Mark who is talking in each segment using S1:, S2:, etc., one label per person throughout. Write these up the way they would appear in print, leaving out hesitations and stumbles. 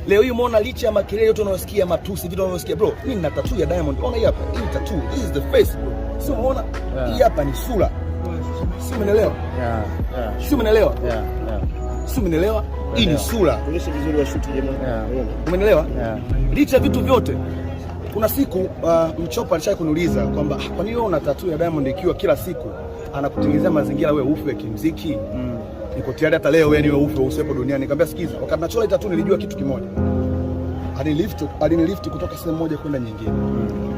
S1: Leo hii umeona licha ya makelele yote unayosikia, matusi, vitu unayosikia bro, mimi nina tattoo ya Diamond. Ona hii hapa, hii tattoo, this is the face bro. Sio umeona? Hii hapa ni sura. Sio umeelewa? Sio umeelewa? Sio umeelewa? Hii ni sura.
S2: Onyesha vizuri wa shoot jamaa.
S1: Umeelewa? Licha vitu vyote. Kuna siku Mchopa alishawahi kuniuliza kwamba kwa nini wewe una tattoo ya Diamond ikiwa kila siku anakutengenezea mazingira wewe ufe kimuziki? Niko tayari hata leo wewe niwe ufe usepo duniani. Nikamwambia sikiza, wakati nachora tattoo nilijua kitu kimoja. Alinilift kutoka sehemu moja kwenda nyingine.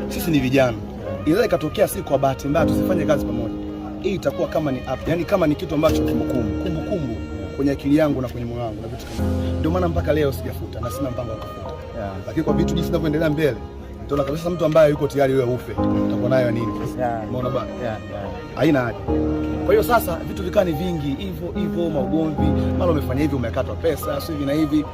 S1: Sisi ni vijana. Inaweza ikatokea siku kwa bahati mbaya tusifanye kazi pamoja. Hii itakuwa kama ni up, yani kama ni kitu ambacho kumbukumbu kwenye akili yangu na kwenye moyo wangu na vitu kama. Ndio maana mpaka leo sijafuta na sina mpango wa kufuta. Lakini kwa vitu jinsi vinavyoendelea mbele, ndio kabisa mtu ambaye yuko tayari wewe ufe. Utakuwa nayo nini? Umeona bwana? Haina haja. Kwa hiyo sasa vitu vikani vingi hivyo maugomvi, mara umefanya hivi umekatwa pesa, sio hivi na hivi.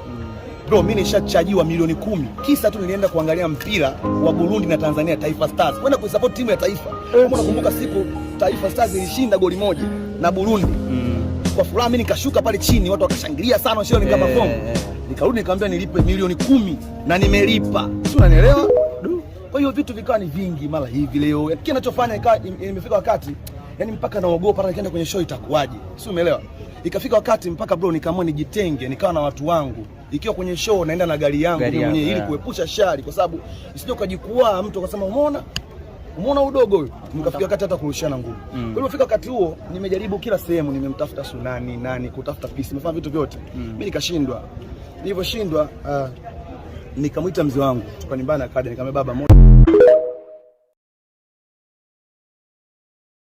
S1: Bro, mimi nishachajiwa milioni 10. Kisa tu nilienda kuangalia mpira wa Burundi na Tanzania, Taifa Stars. Kwenda kuisupport timu ya taifa. Kama unakumbuka siku Taifa Stars ilishinda goli 1 na Burundi. Kwa furaha mimi nikashuka pale chini, watu wakashangilia sana, sio nikaperform. Nikarudi nikamwambia nilipe milioni 10 na nimelipa. Sio unanielewa? Kwa hiyo vitu vikawa ni vingi mara hivi leo. Kile ninachofanya ikawa imefika wakati yani mpaka naogopa hata nikienda kwenye show itakuwaje. Sio umeelewa? Ikafika wakati mpaka bro nikaamua nijitenge, nikawa na watu wangu. Ikiwa kwenye show naenda na gari yangu mwenyewe ili kuepusha shari, kwa sababu isije ukajikwaa mtu akasema umeona udogo huyo. Nikafika wakati hata kurushana nguvu. Kwa hiyo fika wakati huo nimejaribu kila sehemu, nimemtafuta nani kutafuta peace, nimefanya vitu vyote. Mimi nikashindwa. Nilivyoshindwa nikamwita mzee wangu, tukanimbana akaja, nikamwambia baba moja